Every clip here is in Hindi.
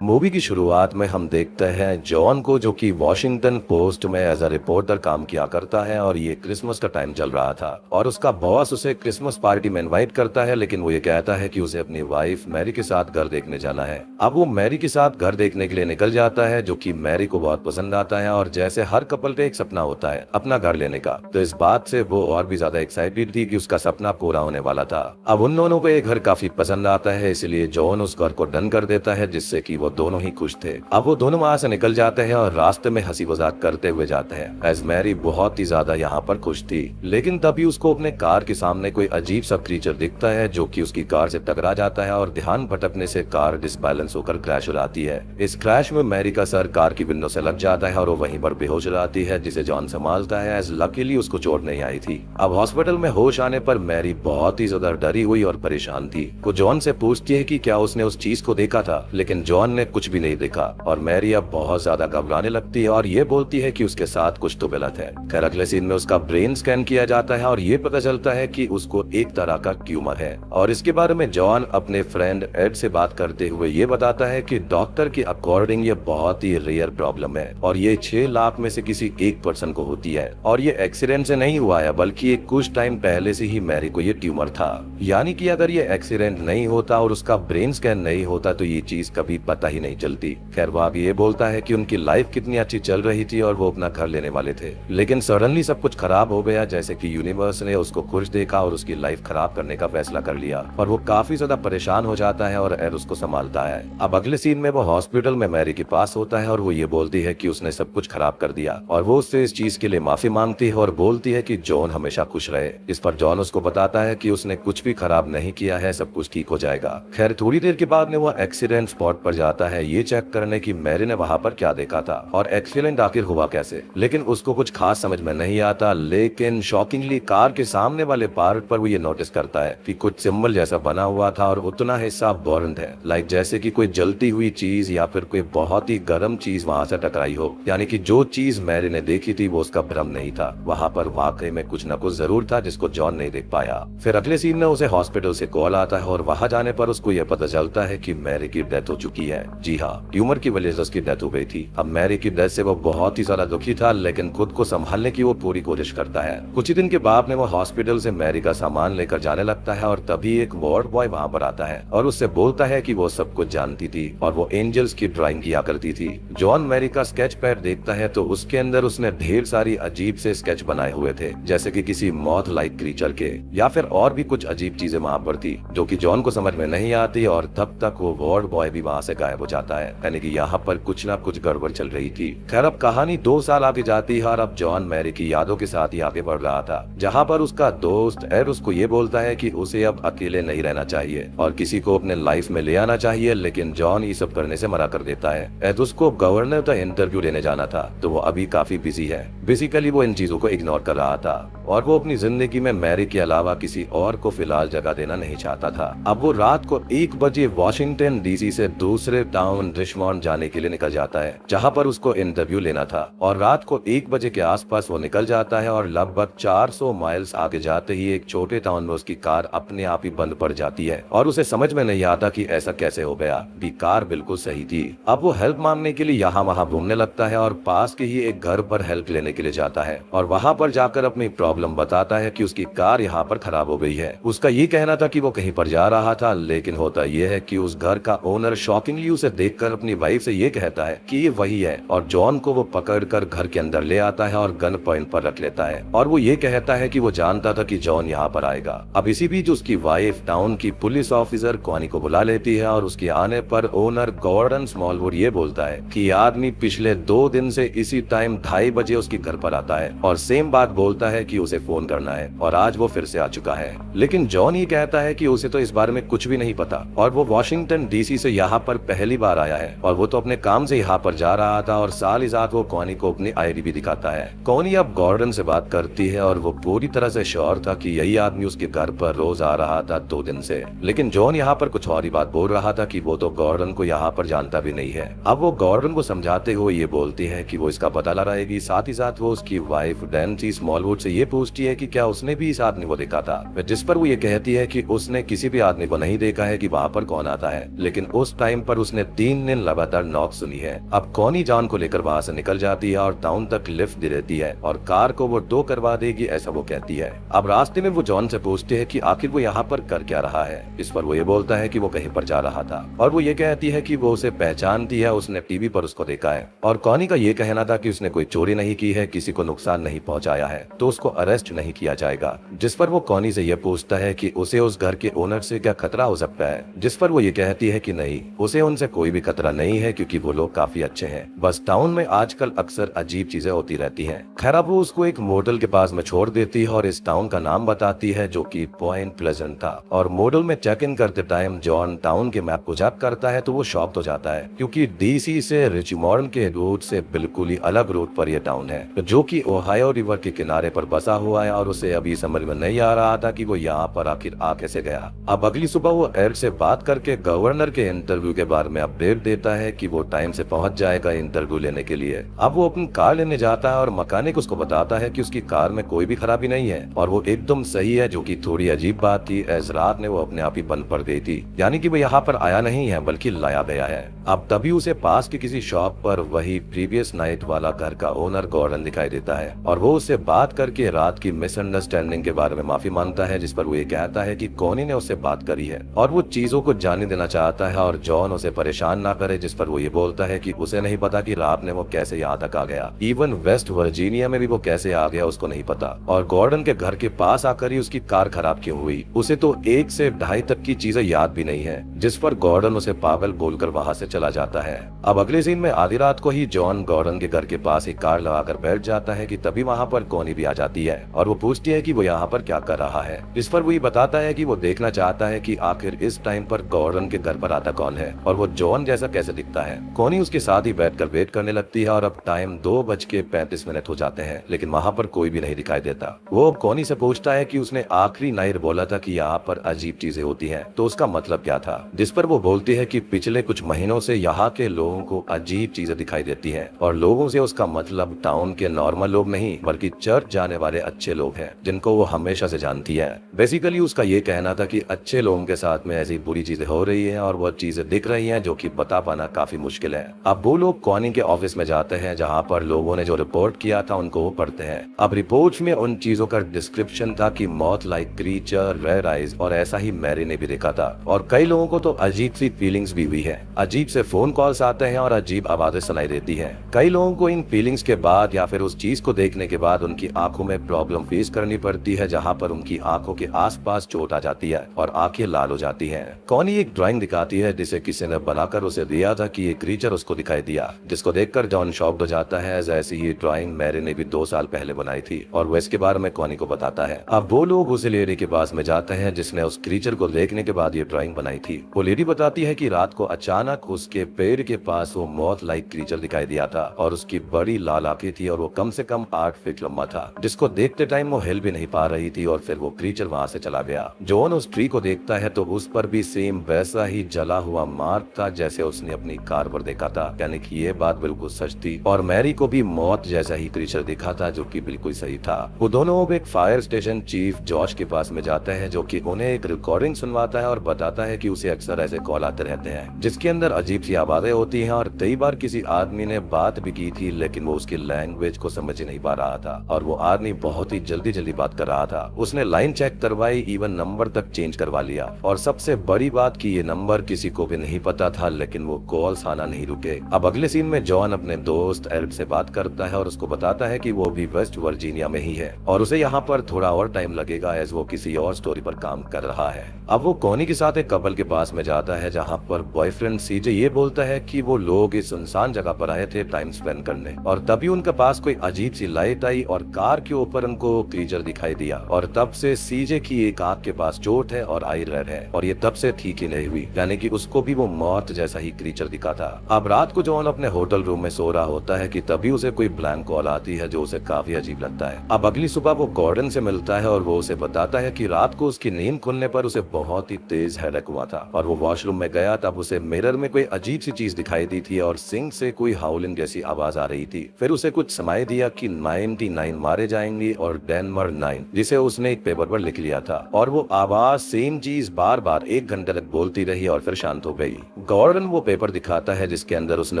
मूवी की शुरुआत में हम देखते हैं जॉन को, जो कि वॉशिंगटन पोस्ट में एज अ रिपोर्टर काम किया करता है और ये क्रिसमस का टाइम चल रहा था और उसका बॉस उसे क्रिसमस पार्टी में इनवाइट करता है, लेकिन वो ये कहता है कि उसे अपनी वाइफ मैरी के साथ घर देखने जाना है। अब वो मैरी के साथ घर देखने के लिए निकल जाता है, जो कि मैरी को बहुत पसंद आता है और जैसे हर कपल का एक सपना होता है अपना घर लेने का, तो इस बात से वो और भी ज्यादा एक्साइटेड थी कि उसका सपना पूरा होने वाला था। अब उन दोनों को ये घर काफी पसंद आता है, इसलिए जॉन उस घर को डन कर देता है, जिससे कि वो दोनों ही खुश थे। अब वो दोनों वहां से निकल जाते हैं और रास्ते में हंसी मजाक करते हुए जाते हैं, एज मैरी बहुत ही ज्यादा यहाँ पर खुश थी। लेकिन तभी उसको अपने कार के सामने कोई अजीब सा क्रीचर दिखता है, जो कि उसकी कार से टकरा जाता है और ध्यान भटकने से कार डिसबैलेंस होकर क्रैश हो जाती है। इस क्रैश में मैरी का सर कार की विंडो से लग जाता है और वो वहीं पर बेहोश हो जाती है, जिसे जॉन संभालता है, एज लकीली उसको चोट नहीं आई थी। अब हॉस्पिटल में होश आने पर मैरी बहुत ही ज्यादा डरी हुई और परेशान थी। वो जॉन से पूछती है कि क्या उसने उस चीज को देखा था, लेकिन जॉन ने कुछ भी नहीं देखा और मैरी अब बहुत ज्यादा घबराने लगती है और ये बोलती है कि उसके साथ कुछ तो गलत है। खैर अगले सीन में उसका ब्रेन स्कैन किया जाता है और ये पता चलता है कि उसको एक तरह का ट्यूमर है और इसके बारे में जॉन अपने फ्रेंड एड से बात करते हुए ये बताता है कि डॉक्टर के अकॉर्डिंग ये बहुत ही रेयर प्रॉब्लम है और ये 6 लाख में से किसी एक पर्सन को होती है और ये एक्सीडेंट से नहीं हुआ है, बल्कि कुछ टाइम पहले से ही मैरी को ये ट्यूमर था। यानी कि अगर ये एक्सीडेंट नहीं होता और उसका ब्रेन स्कैन नहीं होता तो ये चीज कभी पता ही नहीं चलती। खैर वो अब ये बोलता है कि उनकी लाइफ कितनी अच्छी चल रही थी और वो अपना घर लेने वाले थे, लेकिन सडनली सब कुछ खराब हो गया, जैसे कि यूनिवर्स ने उसको खुश देखा और उसकी लाइफ खराब करने का फैसला कर लिया और वो काफी ज्यादा परेशान हो जाता है और एड उसको संभालता है। अब अगले सीन में वो हॉस्पिटल में मैरी के पास होता है और वो ये बोलती है कि उसने सब कुछ खराब कर दिया और वो उससे इस चीज के लिए माफी मांगती है और बोलती है कि जॉन हमेशा खुश रहे। इस पर जॉन उसको बताता है कि उसने कुछ भी खराब नहीं किया है, सब कुछ ठीक हो जाएगा। खैर थोड़ी देर के बाद में वो एक्सीडेंट स्पॉट पर जाता है ये चेक करने की मैरी ने वहाँ पर क्या देखा था और एक्सीडेंट आखिर हुआ कैसे, लेकिन उसको कुछ खास समझ में नहीं आता। लेकिन शॉकिंगली कार के सामने वाले पार्ट पर वो ये नोटिस करता है कि कुछ सिंबल जैसा बना हुआ था और उतना हिस्सा बर्न्ड है, लाइक जैसे कि कोई जलती हुई चीज या फिर कोई बहुत ही गर्म चीज वहां से टकराई हो। यानी कि जो चीज मैरी ने देखी थी वो उसका भ्रम नहीं था, वहां पर वाकई में कुछ न कुछ जरूर था जिसको जॉन नहीं देख पाया। फिर अगले सीन में उसे हॉस्पिटल से कॉल आता है और वहां जाने पर उसको यह पता चलता है कि मैरी की डेथ हो चुकी है। जी हाँ, ट्यूमर की वजह से उसकी डेथ हो गई थी। अब मैरी की डेथ से वो बहुत ही ज्यादा दुखी था, लेकिन खुद को संभालने की वो पूरी कोशिश करता है। कुछ ही दिन के बाद में वो हॉस्पिटल से मैरी का सामान लेकर जाने लगता है और तभी एक वार्ड बॉय वहाँ पर आता है और उससे बोलता है कि वो सब कुछ जानती थी और वो एंजल्स की ड्राइंग किया करती थी। जॉन मैरी का स्केच पैड देखता है तो उसके अंदर उसने ढेर सारी अजीब से स्केच बनाए हुए थे, जैसे कि किसी मौत लाइक क्रीचर के या फिर और भी कुछ अजीब चीजें वहाँ पर थी, जो कि जॉन को समझ में नहीं आती और तब तक वो वार्ड बॉय भी वहाँ से गायब हो जाता है। यानी कि यहाँ पर कुछ ना कुछ गड़बड़ चल रही थी। खैर अब कहानी 2 साल आगे जाती है और अब जॉन मैरी की यादों के साथ ही आगे बढ़ रहा था, जहाँ पर उसका दोस्त एड उसको ये बोलता है कि उसे अब अकेले नहीं रहना चाहिए और किसी को अपने लाइफ में ले आना चाहिए, लेकिन जॉन ये सब करने से मना कर देता है। एड उसको गवर्नर का इंटरव्यू देने जाना था, तो वो अभी काफी बिजी है। बेसिकली वो इन चीजों को इग्नोर कर रहा था और वो अपनी जिंदगी में मैरी के अलावा किसी और को फिलहाल जगह देना नहीं चाहता था। अब वो रात को 1 बजे वॉशिंगटन डीसी से दूसरे टाउन रिचमॉन्ड जाने के लिए निकल जाता है, जहाँ पर उसको इंटरव्यू लेना था और रात को 1 बजे के आसपास वो निकल जाता है और लगभग 400 माइल्स आगे जाते ही एक छोटे टाउन में उसकी कार अपने आप ही बंद पड़ जाती है और उसे समझ में नहीं आता कि ऐसा कैसे हो गया, भी कार बिल्कुल सही थी। अब वो हेल्प मांगने के लिए यहाँ वहाँ घूमने लगता है और पास के ही एक घर पर हेल्प लेने के लिए जाता है और वहाँ पर जाकर अपनी प्रॉब्लम बताता है कि उसकी कार यहाँ पर खराब हो गई है। उसका ये कहना था कि वो कहीं पर जा रहा था, लेकिन होता यह है कि उस घर का ओनर शॉकिंगली उसे देखकर अपनी वाइफ से ये कहता है कि ये वही है और जॉन को वो पकड़कर घर के अंदर ले आता है और गन पॉइंट पर रख लेता है और वो ये कहता है कि वो जानता था कि जॉन यहाँ पर आएगा। अब इसी बीच उसकी वाइफ टाउन की पुलिस ऑफिसर क्वानी को बुला लेती है और उसके आने पर ओनर गॉर्डन स्मॉलवुड ये बोलता है कि आदमी पिछले 2 दिन से इसी टाइम 2:30 बजे उसके घर पर आता है और सेम बात बोलता है कि उसे फोन करना है और आज वो फिर से आ चुका है। लेकिन जॉन ये कहता है कि उसे तो इस बारे में कुछ भी नहीं पता और वो वॉशिंगटन डीसी से यहाँ पर पहली बार आया है और वो तो अपने काम से यहाँ पर जा रहा था और साथ ही साथ वो कॉनी को अपनी आईडी भी दिखाता है। कॉनी अब गॉर्डन से बात करती है और वो पूरी तरह से श्योर था कि यही आदमी उसके घर पर रोज आ रहा था 2 दिन से, लेकिन जॉन यहाँ पर कुछ और ही बात बोल रहा था कि वो तो गॉर्डन को यहाँ पर जानता भी नहीं है। अब वो गॉर्डन को समझाते हुए ये बोलती है कि वो इसका पता लगाएगी। साथ ही साथ वो उसकी वाइफ डैन्सी स्मॉलवुड से ये पूछती है कि क्या उसने भी इस आदमी को देखा था, जिस पर वो ये कहती है कि उसने किसी भी आदमी को नहीं देखा है कि वहाँ पर कौन आता है, लेकिन उस टाइम पर उसने 3 दिन लगातार नॉक सुनी है। अब कॉनी जॉन को लेकर वहाँ से निकल जाती है और टाउन तक लिफ्ट दे देती है और कार को वो टो करवा देगी ऐसा वो कहती है। अब रास्ते में वो जॉन से पूछती है कि आखिर वो यहाँ पर कर क्या रहा है। इस पर वो ये बोलता है कि वो कहीं पर जा रहा था और वो ये कहती है कि वो उसे पहचानती है, उसने टीवी पर उसको देखा है। और कॉनी का ये कहना था कि उसने कोई चोरी नहीं की है, किसी को नुकसान नहीं पहुंचाया है, तो उसको अरेस्ट नहीं किया जाएगा। जिस पर वो कॉनी से ये पूछता है कि उसे उस घर के ओनर से क्या खतरा हो सकता है, जिस पर वो ये कहती है कि नहीं, उसे उनसे कोई भी खतरा नहीं है क्योंकि वो लोग काफी अच्छे हैं। बस टाउन में आजकल अक्सर अजीब चीजें होती रहती हैं। खैर अब वो उसको एक मोटल के पास में छोड़ देती है और इस टाउन का नाम बताती है जो कि पॉइंट प्लेजेंट था। और मोटल में चेक इन करते टाइम जॉन टाउन के मैप को चेक करता है तो वो शॉक्ड हो जाता है क्योंकि डीसी से रिचमॉन्ड के रूट से बिल्कुल ही अलग रूट पर यह टाउन है जो कि ओहायो रिवर के किनारे पर बसा हुआ है। और उसे अभी समझ में नहीं आ रहा था कि वो यहाँ पर आखिर आ कैसे गया। अब अगली सुबह वो एड से बात करके गवर्नर के इंटरव्यू के बारे में अपडेट देता है कि वो टाइम से पहुंच जाएगा इंटरव्यू लेने के लिए। अब वो अपनी कार लेने जाता है और मैकेनिक उसको बताता है कि उसकी कार में कोई भी खराबी नहीं है और वो एकदम सही है, जो कि थोड़ी अजीब बात थी एज रात ने वो अपने आप ही बंद पड़ गई थी, यानी कि वो यहाँ पर आया नहीं है बल्कि लाया गया है। अब तभी उसे पास की किसी शॉप पर वही प्रीवियस नाइट वाला घर का ओनर गॉर्डन दिखाई देता है और वो उससे बात करके रात की मिसअंडरस्टैंडिंग के बारे में माफी मांगता है, जिस पर वो ये कहता है कि कॉनी ने उससे बात करी है और वो चीजों को जाने देना चाहता है और जॉन उसे परेशान ना करे, जिस पर वो ये बोलता है कि उसे नहीं पता कि रात ने वो कैसे यहाँ तक आ गया, इवन वेस्ट वर्जीनिया में भी वो कैसे आ गया उसको नहीं पता। और गॉर्डन के घर के पास आकर ही उसकी कार खराब क्यों हुई, उसे तो 1 से 2.5 तक की चीजें याद भी नहीं है, जिस पर गॉर्डन उसे पागल बोलकर वहाँ से चला जाता है। अब अगले सीन में आधी रात को ही जॉन गॉर्डन के घर के पास ही कार लगाकर बैठ जाता है कि तभी वहाँ पर कॉनी भी आ जाती है और वो पूछती है कि वो यहाँ पर क्या कर रहा है। इस पर वो ये बताता है कि वो देखना चाहता है कि आखिर इस टाइम पर गॉर्डन के घर पर आता कौन है और वो जॉन जैसा कैसे दिखता है। कॉनी उसके साथ ही बैठकर वेट करने लगती है और अब टाइम 2:35 हो जाते हैं लेकिन वहाँ पर कोई भी नहीं दिखाई देता। वो कॉनी से पूछता है कि उसने आखिरी नाइट बोला था कि यहाँ पर अजीब चीजें होती हैं, तो उसका मतलब क्या था, जिस पर वो बोलती है कि पिछले कुछ महीनों से यहाँ के लोगों को अजीब चीजें दिखाई देती हैं और लोगों से उसका मतलब टाउन के नॉर्मल लोग नहीं बल्कि चर्च जाने वाले अच्छे लोग हैं जिनको वो हमेशा से जानती है। बेसिकली उसका ये कहना था कि अच्छे लोगों के साथ में ऐसी बुरी चीजें हो रही है और वो चीजें दिख रही है जो कि बता पाना काफी मुश्किल है। अब वो लोग कॉनी के ऑफिस में जाते हैं जहाँ पर लोगों ने जो रिपोर्ट किया था उनको वो पढ़ते हैं। अब रिपोर्ट में उन चीजों का डिस्क्रिप्शन था कि मौत लाइक क्रीचर, रेयर आइज और ऐसा ही मैरी ने भी देखा था और कई लोगों को तो अजीब सी फीलिंग्स भी हुई है, अजीब से फोन कॉल्स आते हैं और अजीब आवाजें सुनाई देती है। कई लोगों को इन फीलिंग्स के बाद या फिर उस चीज को देखने के बाद उनकी आंखों में प्रॉब्लम फेस करनी पड़ती है जहाँ पर उनकी आंखों के आसपास चोट आ जाती है और आंखें लाल हो जाती हैं। कॉनी एक ड्राइंग दिखाती है जिसे किसी ने बनाकर उसे दिया था कि ये क्रीचर उसको दिखाई दिया, जिसको देखकर जॉन शॉक्ड हो जाता है। ऐसी ही ड्राइंग मैरी ने भी 2 साल पहले बनाई थी और वो इसके बारे में कॉनी को बताता है। अब वो लोग उस लेडी के पास में जाते हैं जिसने उस क्रीचर को देखने के बाद ये ड्राइंग बनाई थी। वो लेडी बताती है कि रात को अचानक उसके पेड़ के पास वो मौत लाइक क्रीचर दिखाई दिया था और उसकी बड़ी लाल आंखें थी और वो कम से कम 8 फीट लंबा था, जिसको देखते टाइम वो हिल भी नहीं पा रही थी और फिर वो क्रीचर वहाँ से चला गया। जॉन उस ट्री को देखता है तो उस पर भी सेम वैसा ही जला हुआ मार्क था जैसे उसने अपनी कार पर देखा था, यानी कि ये बात बिल्कुल सच थी। और मैरी को भी मौत जैसा ही क्रीचर दिखा था जो कि बिल्कुल सही था। वो दोनों एक फायर स्टेशन चीफ जॉश के पास में जाते हैं जो कि उन्हें एक रिकॉर्डिंग सुनवाता है और बताता है कि उसे अक्सर ऐसे कॉल आते रहते हैं जिसके अंदर अजीब सी आवाजें होती हैं और कई बार किसी आदमी ने बात भी की थी लेकिन वो उसकी लैंग्वेज को समझ ही नहीं पा रहा था और वो आदमी बहुत ही जल्दी बात कर रहा था। उसने लाइन चेक करवाई, इवन नंबर तक चेंज करवा लिया और सबसे बड़ी बात कि ये नंबर किसी को भी नहीं पता था, लेकिन वो कॉल्स आना नहीं रुके। अब अगले सीन में जॉन अपने दोस्त एरिक से बात करता है और उसको बताता है कि वो भी वेस्ट वर्जीनिया में ही है और उसे यहाँ पर थोड़ा और टाइम लगेगा एज वो किसी और स्टोरी पर काम कर रहा है। अब वो कॉनी के साथ एक कपल के पास में जाता है जहाँ पर बॉयफ्रेंड सीजे ये बोलता है कि वो लोग इस सुनसान जगह पर आए थे टाइम स्पेंड करने और तभी उनके पास कोई अजीब सी लाइट आई और कार के ऊपर उनको क्रीचर दिखाई दिया और तब से सीजे की एक आंख के पास चोट है और आई रेड है और ये तब से ठीक ही नहीं हुई, यानी कि उसको भी वो मौत जैसा ही क्रीचर दिखा था। अब रात को जॉन अपने होटल रूम में सो रहा होता है कि तभी उसे कोई ब्लैंक कॉल आती है जो उसे काफी अजीब लगता है। अब अगली सुबह वो गॉर्डन से मिलता है और वो उसे बताता है कि रात को उसकी नींद खुलने पर उसे बहुत ही तेज हेडेक हुआ था और वो वॉशरूम में गया तब उसे मिरर में कोई अजीब सी चीज दिखाई दी थी और सिंक से कोई हाउलिंग जैसी आवाज आ रही थी। फिर उसे कुछ समाई दिया कि 99 मारे जाएंगे और डेनमर 9, जिसे उसने एक पेपर पर लिख लिया था और वो आवाज सेम चीज बार बार 1 घंटे तक बोलती रही और फिर शांत हो गई। गॉर्डन वो पेपर दिखाता है जिसके अंदर उसने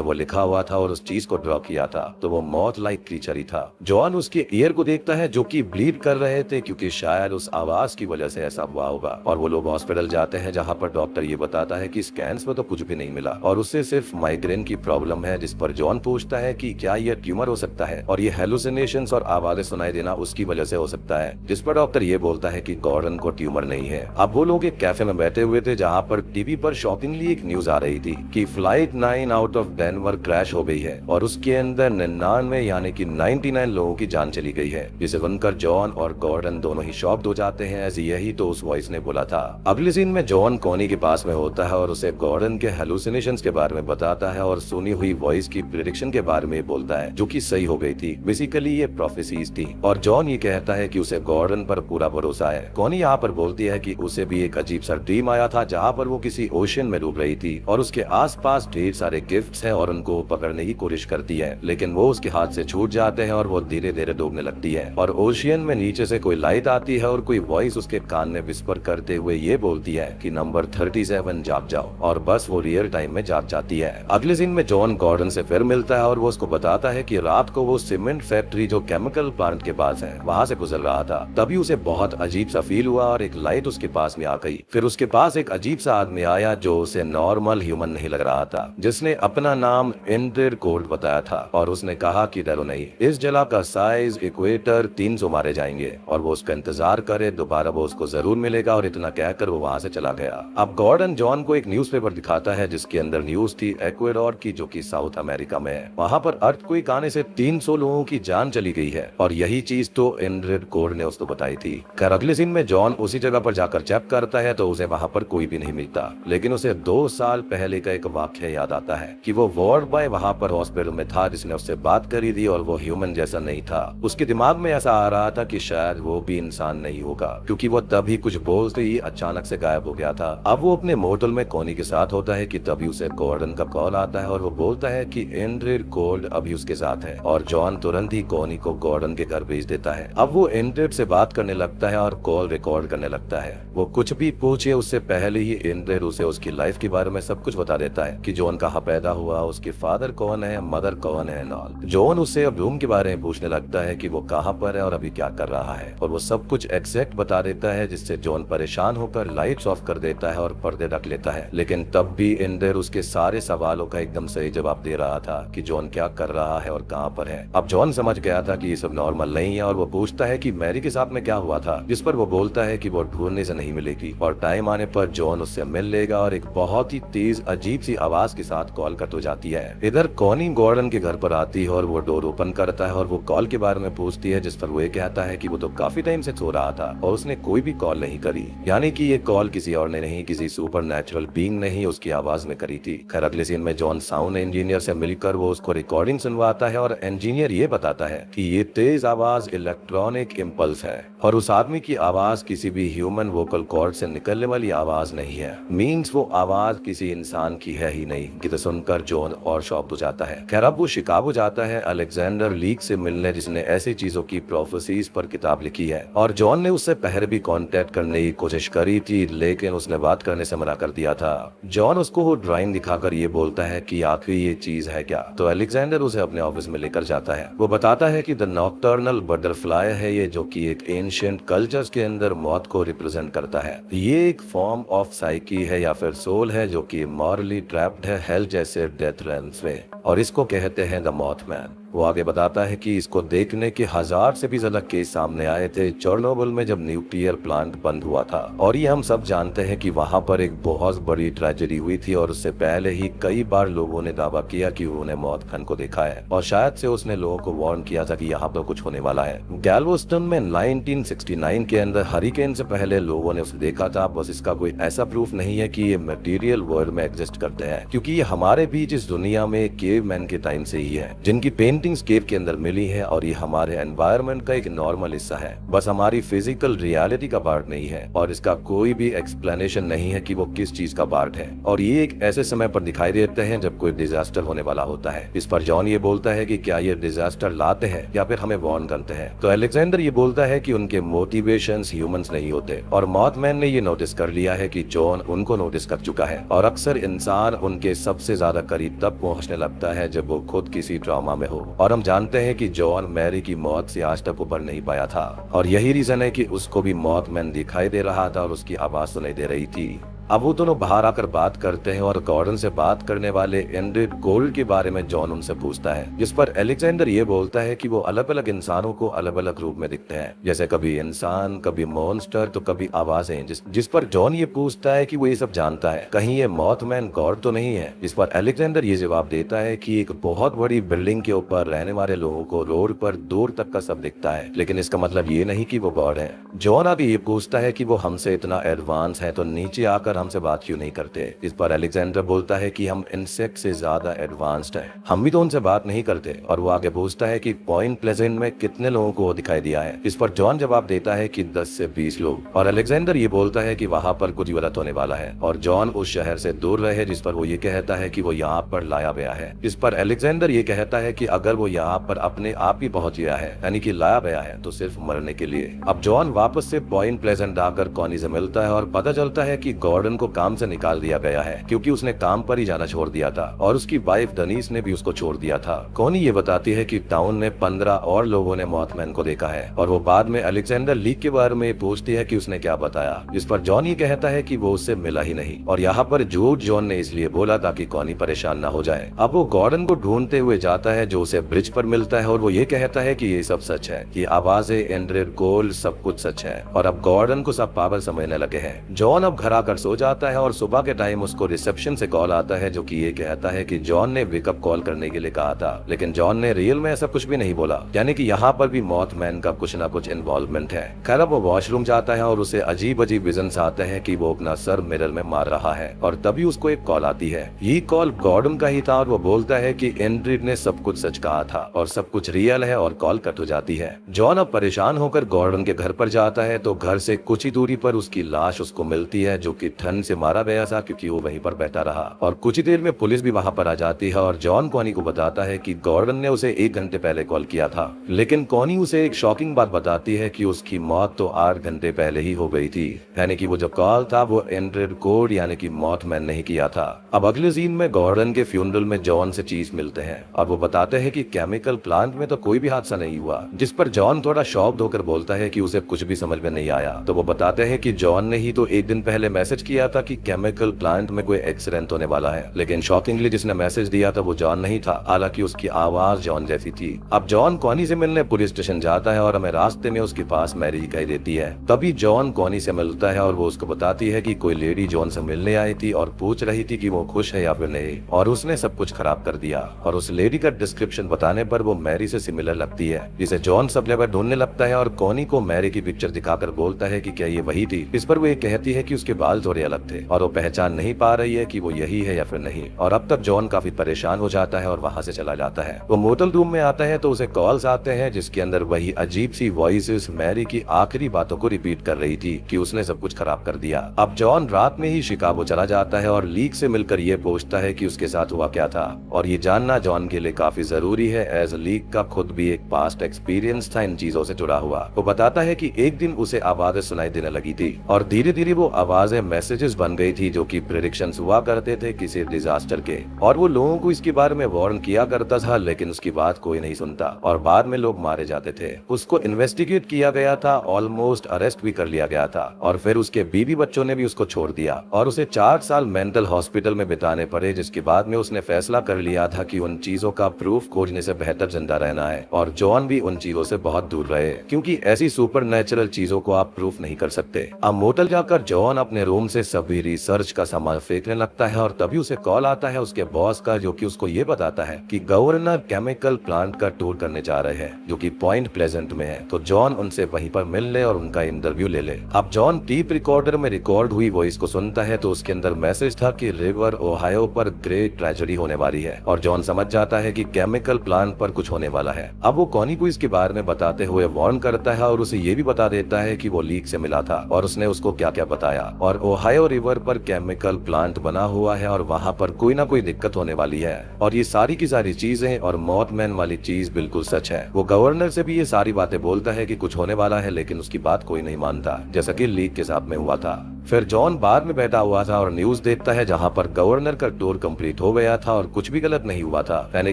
वो लिखा हुआ था और उस चीज को ड्रॉ किया था, तो वो मौत लाइक क्रीचर ही था। जॉन उसके ईयर को देखता है जो कि ब्लीड कर रहे थे, क्योंकि शायद उस आवाज की वजह से ऐसा हुआ होगा। और वो लोग हॉस्पिटल जाते हैं जहाँ पर डॉक्टर ये बताता है कि स्कैन्स में तो कुछ भी नहीं मिला और उससे सिर्फ माइग्रेन की प्रॉब्लम है, जिस पर जॉन पूछता है कि क्या ये ट्यूमर हो सकता है और ये हेलुसिनेशंस और आवाजें सुनाई देना उसकी वजह से हो सकता है, जिस पर डॉक्टर ये बोलता है कि गॉर्डन को ट्यूमर नहीं है। अब वो लोग एक कैफे में बैठे हुए थे जहाँ पर टीवी पर शॉकिंगली एक न्यूज आ रही थी कि flight 9 out of Denver crash हो गई है और उसके अंदर 99 यानी कि 99 लोगों की जान चली गई है, जिसे सुनकर जॉन और गॉर्डन दोनों ही शॉक्ड हो जाते हैं, ऐसे यही तो उस वॉइस ने बोला था। अगले सीन में जॉन कॉनी के पास में होता है और उसे गॉर्डन के हेलुसिनेशंस के बारे में बताता है और सुनी हुई वॉइस की प्रेडिक्शन के बारे में बोलता है जो कि सही हो गई थी। बेसिकली ये प्रोफेसीज थी और जॉन ये कहता है कि उसे गॉर्डन पर पूरा भरोसा है। कॉनी यहाँ पर बोलती है कि उसे भी एक अजीब सा ड्रीम आया था जहाँ पर वो किसी ओशन में डूब रही थी और उसके आसपास ढेर सारे गिफ्ट्स हैं और उनको पकड़ने की कोशिश करती है, लेकिन वो उसके हाथ से छूट जाते हैं और वो धीरे धीरे डूबने लगती है। और ओशियन में नीचे से कोई लाइट आती है और कोई वॉइस उसके कान में विस्पर करते हुए ये बोलती है कि नंबर 37 जाग जाओ, और बस वो रियल टाइम में जाग जाती है। अगले दिन में जॉन गॉर्डन से फिर मिलता है और वो उसको बताता है कि रात को वो सीमेंट फैक्ट्री जो केमिकल प्लांट के पास है वहाँ से गुजर रहा था, तभी उसे बहुत अजीब सा फील हुआ और एक लाइट उसके पास में आ गई। फिर उसके पास एक अजीब सा आदमी आया जो उसे नॉर्मल ह्यूमन नहीं लग रहा था, जिसने अपना नाम एंड्रेड कोल्ड बताया था और उसने कहा कि डरो नहीं, इस जला का साइज इक्वेटर 300 मारे जाएंगे और वो उसका इंतजार करे, दोबारा वो उसको जरूर मिलेगा। और इतना कहकर वो वहाँ से चला गया। अब गॉर्डन जॉन को एक न्यूज़पेपर दिखाता है जिसके अंदर न्यूज थी एक्वेडोर की, जो कि साउथ अमेरिका में है। वहाँ पर अर्थक्वेक आने से 300 लोगों की जान चली गई है और यही चीज तो एंड्रेड कोल्ड ने उसको बताई थी। खैर अगले दिन में जॉन उसी जगह पर जाकर चेक करता है तो उसे वहाँ पर कोई भी नहीं मिलता, लेकिन उसे 2 साल पहले का एक वाक्य याद आता है कि वो वार्ड बॉय वहाँ पर हॉस्पिटल में था जिसने उससे बात करी थी और वो ह्यूमन जैसा नहीं था। उसके दिमाग में ऐसा आ रहा था कि शायद वो भी इंसान नहीं होगा, क्योंकि वो तभी कुछ बोलते ही अचानक से गायब हो गया था। अब वो अपने मोटल में कॉनी के साथ होता है कि तभी उसे गॉर्डन का कॉल आता है और वो बोलता है कि एंड्रेड कोल्ड अभी उसके साथ है और जॉन तुरंत ही कॉनी को गॉर्डन के घर भेज देता है। अब वो एंड्रेड से बात करने लगता है और कॉल रिकॉर्ड करने लगता है। वो कुछ भी पूछे उससे पहले ही एंड्रेड उसे उसकी लाइफ के बारे में सब कुछ बता देता है कि जॉन कहाँ पैदा हुआ, उसके फादर कौन है, मदर कौन है नॉल। जॉन उससे अब रूम के बारे में पूछने लगता है कि वो कहाँ पर है और अभी क्या कर रहा है, और वो सब कुछ एग्जैक्ट बता देता है, जिससे जॉन परेशान होकर लाइट्स ऑफ कर देता है और पर्दे रख लेता है। लेकिन तब भी एंड्रेड उसके सारे सवालों का एकदम सही जवाब दे रहा था कि जॉन क्या कर रहा है और कहाँ पर है। अब जॉन समझ गया था कि ये सब नॉर्मल नहीं है और वो पूछता है कि मैरी के साथ में क्या हुआ था, जिस पर वो बोलता है कि वो ढूंढने से नहीं मिलेगी और टाइम आने पर जॉन उससे मिल लेगा। और एक बहुत ही तेज अजीब सी आवाज के साथ कॉल कट हो जाती है। इधर कॉनी गॉर्डन के घर पर आती है और वो डोर ओपन करता है और वो कॉल के बारे में पूछती है, जिस पर वो ये कहता है कि वो तो काफी टाइम से सो रहा था और उसने कोई भी कॉल नहीं करी, यानी कि ये कॉल किसी और ने नहीं, किसी सुपर नेचुरल बीइंग ने ही उसकी आवाज में करी थी। खैर अगले सीन में जॉन साउंड इंजीनियर से मिलकर वो उसको रिकॉर्डिंग सुनवाता है और इंजीनियर ये बताता है कि ये तेज आवाज इलेक्ट्रॉनिक इम्पल्स है और उस आदमी की आवाज किसी भी ह्यूमन वोकल कॉर्ड से निकलने वाली आवाज नहीं है। मीन्स वो आवाज किसी इंसान की है ही नहीं। कि तो सुनकर जॉन और शॉक्ड हो जाता है। खैर अब वो शिकागो जाता है अलेक्जेंडर लीक से मिलने, जिसने ऐसी चीजों की प्रोफेसीज पर किताब लिखी है और जॉन ने उससे पहले भी कांटेक्ट करने की कोशिश करी थी, लेकिन उसने बात करने से मना कर दिया था। जॉन उसको वो ड्राइंग दिखाकर ये बोलता है कि आखिर ये चीज है क्या, तो अलेक्जेंडर उसे अपने ऑफिस में लेकर जाता है। वो बताता है कि द नॉक्टर्नल बटरफ्लाई है ये, जो कि एक एंशिएंट कल्चर्स के अंदर मौत को रिप्रेजेंट करता है। ये एक फॉर्म ऑफ साइकी है या फिर सोल है जो कि मॉरली ट्रैप्ड है हेल जैसे डेथ रेल्म्स में, और इसको कहते हैं द मॉथमैन। वो आगे बताता है कि इसको देखने के 1000 से भी ज्यादा केस सामने आए थे चेरनोबिल में जब न्यूक्लियर प्लांट बंद हुआ था, और ये हम सब जानते हैं कि वहाँ पर एक बहुत बड़ी ट्रेजेडी हुई थी और उससे पहले ही कई बार लोगों ने दावा किया कि उन्होंने मौत खन को देखा है और शायद से उसने लोगों को वार्न किया था कि यहाँ पर कुछ होने वाला है। गैल्वेस्टन में 1969 के अंदर हरिकेन से पहले लोगों ने उसे देखा था, बस इसका कोई ऐसा प्रूफ नहीं है कि ये मटेरियल वर्ल्ड में एग्जिस्ट करते हैं, क्योंकि ये हमारे बीच इस दुनिया में केवमैन के टाइम से ही है, जिनकी पेन पेंटिंग्स केव के अंदर मिली है और ये हमारे एनवायरनमेंट का एक नॉर्मल हिस्सा है, बस हमारी फिजिकल रियलिटी का पार्ट नहीं है और इसका कोई भी एक्सप्लेनेशन नहीं है कि वो किस चीज का पार्ट है। और ये एक ऐसे समय पर दिखाई देते हैं जब कोई डिजास्टर होने वाला होता है। इस पर जॉन ये बोलता है कि क्या ये डिजास्टर लाते हैं या फिर हमें वार्न करते हैं। तो अलेक्जेंडर ये बोलता है कि उनके मोटिवेशंस ह्यूमंस नहीं होते और मॉथमैन ने ये नोटिस कर लिया है कि जॉन उनको नोटिस कर चुका है और अक्सर इंसान उनके सबसे ज्यादा करीब तब पहुंचने लगता है जब वो खुद किसी ट्रॉमा में हो। और हम जानते हैं कि जॉन मैरी की मौत से आज तक उबर नहीं पाया था और यही रीजन है कि उसको भी मॉथमैन दिखाई दे रहा था और उसकी आवाज सुनाई दे रही थी। अब वो दोनों बाहर आकर बात करते हैं और गॉर्डन से बात करने वाले एंड्रेड गोल्ड के बारे में जॉन उनसे पूछता है, जिस पर अलेक्जेंडर ये बोलता है कि वो अलग अलग इंसानों को अलग अलग रूप में दिखते हैं, जैसे कभी इंसान, कभी मॉन्स्टर तो कभी आवाजें। जिस पर जॉन ये पूछता है कि वो ये सब जानता है, कहीं ये मॉथमैन गॉड तो नहीं है। जिस पर अलेक्जेंडर ये जवाब देता है कि एक बहुत बड़ी बिल्डिंग के ऊपर रहने वाले लोगों को रोड पर दूर तक का सब दिखता है, लेकिन इसका मतलब ये नहीं कि वो गॉड है। जॉन आगे ये पूछता है कि वो हमसे इतना एडवांस है तो नीचे आकर हमसे बात क्यों नहीं करते। इस पर अलेक्जेंडर बोलता है कि हम इंसेक्ट से ज्यादा एडवांस्ड हैं, हम भी तो उनसे बात नहीं करते। और वो आगे पूछता है कि पॉइंट प्लेजेंट में कितने लोगों को दिखाई दिया है। इस पर जॉन जवाब देता है कि 10 से 20 लोग। और अलेक्जेंडर ये बोलता है कि वहां पर कुछ गलत होने वाला है और जॉन उस शहर से दूर रहे। जिस पर वो ये कहता है कि वो यहाँ पर लाया गया है। इस पर अलेक्जेंडर ये कहता है कि अगर वो यहाँ पर अपने आप ही पहुंच गया है, यानी कि लाया गया है, तो सिर्फ मरने के लिए। अब जॉन वापस से पॉइंट प्लेजेंट आकर कॉनी से मिलता है और पता चलता है कि गॉर्डन को काम से निकाल दिया गया है क्योंकि उसने काम पर ही जाना छोड़ दिया था और उसकी वाइफ डनीस ने भी उसको छोड़ दिया था। कॉनी ये बताती है कि टाउन में 15 और लोगों ने मॉथमैन को देखा है और वो बाद में अलेक्जेंडर लीक के बारे में पूछती है कि उसने क्या बताया। जिस पर जॉन ये कहता है कि वो उससे मिला ही नहीं और यहाँ पर झूठ जॉन ने इसलिए बोला ताकि कॉनी परेशान न हो जाए। अब वो गॉर्डन को ढूंढते हुए जाता है जो उसे ब्रिज पर मिलता है और वो ये कहता है कि ये सब सच है, कि आवाजें, एंड्रेड गोल्ड, सब कुछ सच है। और अब गॉर्डन को सब पागल समझने लगे हैं। जॉन अब घर आकर सो जाता है और सुबह के टाइम उसको रिसेप्शन से कॉल आता है जो कि ये कहता है कि जॉन ने विकअप कॉल करने के लिए कहा था, लेकिन जॉन ने रियल में ऐसा कुछ भी नहीं बोला, यानी कि यहाँ पर भी मॉथमैन का कुछ ना कुछ इन्वॉल्वमेंट है। खैर अब वो वॉशरूम जाता है और उसे अजीब अजीब विजन्स आते हैं कि वो अपना सर मिरर में मार रहा है और तभी उसको एक कॉल आती है। ये कॉल गॉर्डन का ही था और वो बोलता है कि एंड्रेड ने सब कुछ सच कहा था और सब कुछ रियल है और कॉल कट हो जाती है। जॉन अब परेशान होकर गॉर्डन के घर पर जाता है तो घर से कुछ ही दूरी पर उसकी लाश उसको मिलती है जो कि ठंड से मारा गया था क्योंकि वो वहीं पर बैठा रहा। और कुछ ही देर में पुलिस भी वहां पर आ जाती है और जॉन कॉनी को बताता है कि गॉर्डन ने उसे 1 घंटे पहले कॉल किया था, लेकिन कॉनी उसे एक शॉकिंग बात बताती है कि उसकी मौत तो 8 घंटे पहले ही हो गई थी, यानी कि वो जो कॉल था वो एंड्रेड कोड यानी कि मॉथमैन नहीं किया था। अब अगले सीन में गॉर्डन के फ्यूनरल में जॉन से चीज मिलते हैं और वो बताते हैं कि केमिकल प्लांट में तो कोई भी हादसा नहीं हुआ। जिस पर जॉन थोड़ा शॉक्ड होकर बोलता है कि उसे कुछ भी समझ में नहीं आया। तो वो बताते हैं कि जॉन ने ही तो 1 दिन पहले मैसेज किया था कि केमिकल प्लांट में कोई एक्सीडेंट होने वाला है, लेकिन शॉकिंगली जिसने मैसेज दिया था वो जॉन नहीं था, हालांकि उसकी आवाज जॉन जैसी थी। अब जॉन कॉनी से मिलने पुलिस स्टेशन जाता है और हमें रास्ते में उसके पास मैरी दिखाई देती है। तभी जॉन कॉनी से मिलता है और वो उसको बताती है कि कोई लेडी जॉन से मिलने आई थी और पूछ रही थी कि वो खुश है या फिर नहीं, और उसने सब कुछ खराब कर दिया। और उस लेडी का डिस्क्रिप्शन बताने पर वो मैरी से सिमिलर लगती है, जिसे जॉन सब जगह ढूंढने लगता है और कॉनी को मैरी की पिक्चर दिखाकर बोलता है कि क्या ये वही थी। इस पर वो ये कहती है कि उसके बाल थोड़े अलग थे और वो पहचान नहीं पा रही है कि वो यही है या फिर नहीं। और अब तक जॉन काफी परेशान हो जाता है और वहां से चला जाता है। वो मोटल रूम में आता है तो उसे कॉल्स आते हैं जिसके अंदर वही अजीब सी वॉइसेस मैरी की आखिरी बातों को रिपीट कर रही थी कि उसने सब कुछ खराब कर दिया। अब जॉन रात में ही शिकागो चला जाता है और लीक से मिलकर ये पूछता है कि उसके साथ हुआ क्या था, और ये जानना जॉन के लिए काफी जरूरी है एज लीक का खुद भी एक पास्ट एक्सपीरियंस था इन चीजों से जुड़ा हुआ। वो बताता है कि एक दिन उसे आवाजें सुनाई देने लगी थी और धीरे धीरे वो आवाजें मैसेजेस बन गई थी जो कि प्रेडिक्शंस हुआ करते थे किसी डिजास्टर के, और वो लोगों को इसके बारे में वार्न किया करता था, लेकिन उसकी बात कोई नहीं सुनता और बाद में लोग मारे जाते थे। उसको इन्वेस्टिगेट किया गया था, ऑलमोस्ट अरेस्ट भी कर लिया गया था और फिर उसके बीवी बच्चों ने भी उसको छोड़ दिया और उसे 4 साल मेंटल हॉस्पिटल में बिताने पड़े, जिसके बाद में उसने फैसला कर लिया था कि उन चीजों का प्रूफ खोजने से बेहतर जिंदा रहना है। और जॉन भी उन चीजों से बहुत दूर रहे क्योंकि ऐसी सुपर नेचुरल चीजों को आप प्रूफ नहीं कर सकते। अब मोटल जाकर जॉन अपने रूम से सभी रिसर्च का सामान फेंकने लगता है और तभी उसे कॉल आता है उसके बॉस का, जो कि उसको ये बताता है कि गवर्नर केमिकल प्लांट का टूर करने जा रहे हैं जो कि पॉइंट प्लेजेंट में है। तो जॉन उनसे वहीं पर मिल ले और उनका इंटरव्यू ले ले। अब जॉन टेप रिकॉर्डर में रिकॉर्ड हुई वॉइस को सुनता है तो उसके अंदर मैसेज था कि रिवर ओहायो पर ग्रेट ट्रेजेडी होने वाली है और जॉन समझ जाता है कि केमिकल प्लांट पर कुछ होने वाला है। अब वो कॉनी को इसके बारे में बताते हुए वार्न करता है और उसे ये भी बता देता है कि वो लीक से मिला था और उसने उसको क्या क्या बताया और ओहायो रिवर पर केमिकल प्लांट बना हुआ है और वहाँ पर कोई ना कोई दिक्कत होने वाली है और ये सारी की सारी चीजें और मॉथमैन वाली चीज बिल्कुल सच है। वो गवर्नर से भी ये सारी बातें बोलता है कि कुछ होने वाला है, लेकिन उसकी बात कोई नहीं मानता, जैसा कि लीक के साथ में हुआ था। फिर जॉन बार में बैठा हुआ था और न्यूज देखता है जहाँ पर गवर्नर का टूर कंप्लीट हो गया था और कुछ भी गलत नहीं हुआ था, यानी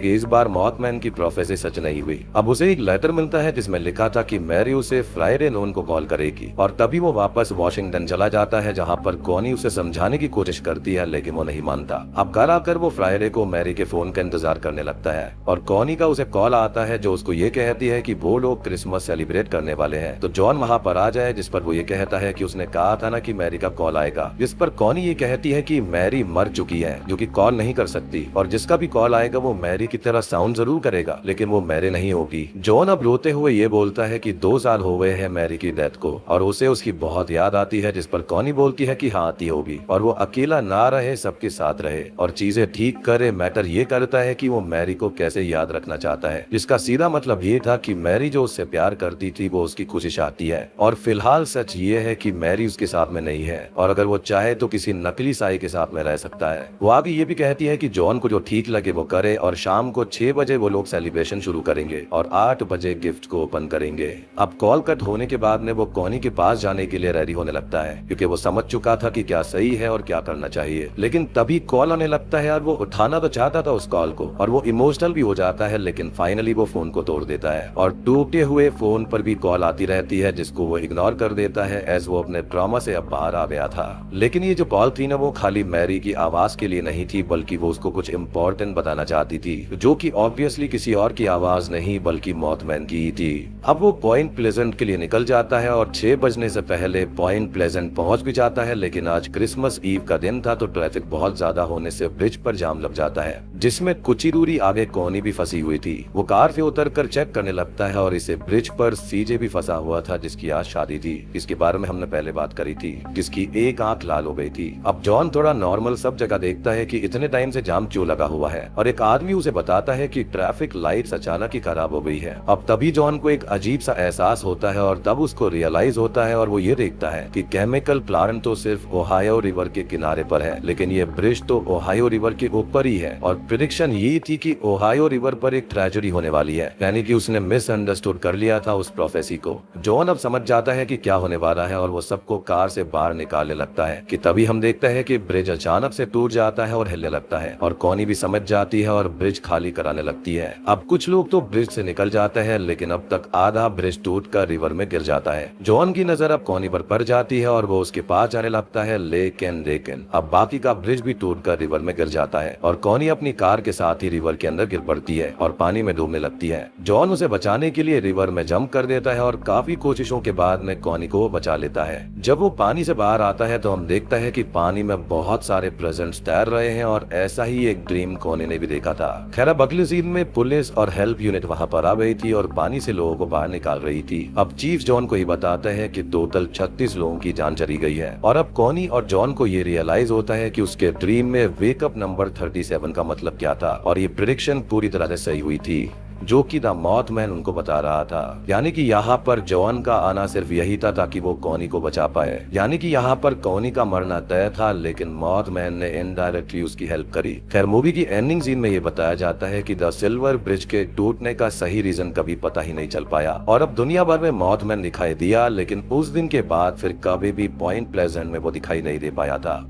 कि इस बार मॉथमैन की प्रोफेसी सच नहीं हुई। अब उसे एक लेटर मिलता है जिसमें लिखा था कि मैरी उसे फ्राइडे नून को कॉल करेगी और तभी वो वापस वॉशिंगटन चला जाता है जहाँ पर कॉनी उसे समझाने की कोशिश करती है, लेकिन वो नहीं मानता। अब घर आकर वो फ्राइडे को मैरी के फोन का इंतजार करने लगता है और कॉनी का उसे कॉल आता है जो उसको ये कहती है कि वो लोग क्रिसमस सेलिब्रेट करने वाले हैं, तो जॉन वहाँ पर आ जाए, जिस पर वो ये कहता है कि उसने कहा था ना कि मैरी का कॉल आएगा, जिस पर कॉनी ये कहती है कि मैरी मर चुकी है जो कि कॉल नहीं कर सकती और जिसका भी कॉल आएगा वो मैरी की तरह साउंड जरूर करेगा लेकिन वो मैरी नहीं होगी। जॉन अब रोते हुए ये बोलता है कि 2 साल हो गए हैं मैरी की डेथ को और उसे उसकी बहुत याद आती है, जिस पर कॉनी बोलती है कि हाँ आती होगी और वो अकेला ना रहे, सबके साथ रहे और चीजें ठीक करे। मैटर ये करता है कि वो मैरी को कैसे याद रखना चाहता है, जिसका सीधा मतलब ये था कि मैरी जो उससे प्यार करती थी वो उसकी खुशी चाहती है और फिलहाल सच ये है कि मैरी उसके साथ में नहीं है और अगर वो चाहे तो किसी नकली साई के साथ में रह सकता है। वो आगे ये भी कहती है कि जॉन को जो ठीक लगे वो करे और शाम को 6 बजे वो लोग सेलिब्रेशन शुरू करेंगे और 8 बजे गिफ्ट को ओपन करेंगे। अब कॉल कट होने के बाद में वो कॉनी के पास जाने के लिए रेडी होने लगता है क्योंकि वो समझ चुका था कि क्या सही है और क्या करना चाहिए, लेकिन तभी कॉल आने लगता है और वो उठाना तो चाहता था उस कॉल को और वो इमोशनल भी हो जाता है, लेकिन फाइनली वो फोन को तोड़ देता है और टूटे हुए फोन पर भी कॉल आती रहती है जिसको वो इग्नोर कर देता है एज वो अपने ट्रॉमा से अब बाहर आ गया था। लेकिन ये जो कॉल थी ना वो खाली मैरी की आवाज के लिए नहीं थी, बल्कि वो उसको कुछ इम्पोर्टेंट बताना चाहती थी जो कि ऑब्वियसली किसी और की आवाज नहीं बल्कि मॉथमैन की थी। अब वो पॉइंट प्लेजेंट के लिए निकल जाता है और 6 बजने से पहले पॉइंट प्लेजेंट पहुंच भी जाता है, लेकिन आज क्रिसमस ईव का दिन था तो ट्रैफिक बहुत ज्यादा होने से ब्रिज पर जाम लग जाता है, जिसमें कुछ ही दूरी आगे कॉनी भी फंसी हुई थी। वो कार से उतरकर चेक करने लगता है और इसे ब्रिज पर सीजे भी फंसा हुआ था जिसकी आज शादी थी, इसके बारे में हमने पहले बात करी थी, जिसकी एक आंख लाल हो गई थी। अब जॉन थोड़ा नॉर्मल सब जगह देखता है कि इतने टाइम से जाम क्यों लगा हुआ है और एक आदमी उसे बताता है कि ट्रैफिक लाइट्स अचानक ही खराब हो गई है। अब तभी जॉन को एक अजीब सा एहसास होता है और तब उसको रियलाइज होता है और वो ये देखता है कि केमिकल प्लांट तो सिर्फ ओहायो रिवर के किनारे पर है, लेकिन ये ब्रिज तो ओहायो रिवर के ऊपर ही है और प्रेडिक्शन ये थी कि ओहायो रिवर पर एक ट्रेजेडी होने वाली है, यानी कि उसने मिसअंडरस्टूड कर लिया था उस प्रोफेसी को। जॉन अब समझ जाता है कि क्या होने वाला है और वो सबको कार से बाहर निकालने लगता है कि तभी हम देखता है कि ब्रिज अचानक से टूट जाता है और हिलने लगता है और कॉनी भी समझ जाती है और ब्रिज खाली कराने लगती है। अब कुछ लोग तो ब्रिज से निकल जाते हैं, लेकिन अब तक आधा ब्रिज टूट कर रिवर में गिर जाता है। जॉन की नजर अब कॉनी पर पड़ जाती है और वो उसके पास जाने लगता है, लेकिन अब बाकी का ब्रिज भी टूट कर रिवर में गिर जाता है और कॉनी अपनी कार के साथ ही रिवर के अंदर गिर पड़ती है और पानी में डूबने लगती है। जॉन उसे बचाने के लिए रिवर में जंप कर देता है और काफी कोशिशों के बाद में कॉनी को बचा लेता है। जब वो पानी से बाहर आता है तो हम देखता है कि पानी में बहुत सारे प्रेजेंट्स तैर रहे हैं और ऐसा ही एक ड्रीम कॉनी ने भी देखा था। खैर अब अगले सीन में पुलिस और हेल्प यूनिट वहां पर आ गई थी और पानी से लोगों को बाहर निकाल रही थी। अब चीफ जॉन को ही बताता है कि टोटल 36 लोगों की जान चली गई है और अब कॉनी और जॉन को ये रियलाइज होता है कि उसके ड्रीम में वेकअप नंबर 37 का मतलब क्या था और ये प्रेडिक्शन पूरी तरह से सही हुई थी जो कि द मॉथमैन उनको बता रहा था। यानी कि यहाँ पर जॉन का आना सिर्फ यही था ताकि वो कॉनी को बचा पाए, यानी कि यहाँ पर कॉनी का मरना तय था, लेकिन मॉथमैन ने इनडायरेक्टली उसकी हेल्प करी। खैर मूवी की एंडिंग सीन में ये बताया जाता है कि द सिल्वर ब्रिज के टूटने का सही रीजन कभी पता ही नहीं चल पाया और अब दुनिया भर में मॉथमैन दिखाई दिया, लेकिन उस दिन के बाद फिर कभी भी पॉइंट प्लेजेंट में वो दिखाई नहीं दे पाया था।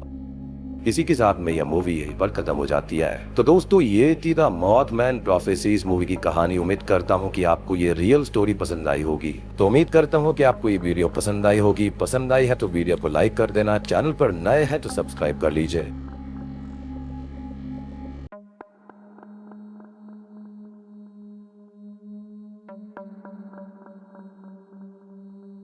इसी के साथ में यह मूवी यहीं पर खत्म हो जाती है। तो दोस्तों ये थी द मॉथमैन प्रोफेसीज मूवी की कहानी। उम्मीद करता हूँ कि आपको ये रियल स्टोरी पसंद आई होगी। तो उम्मीद करता हूँ कि आपको ये वीडियो पसंद आई होगी। पसंद आई है तो वीडियो को लाइक कर देना, चैनल पर नए हैं तो सब्सक्राइब कर लीजिए।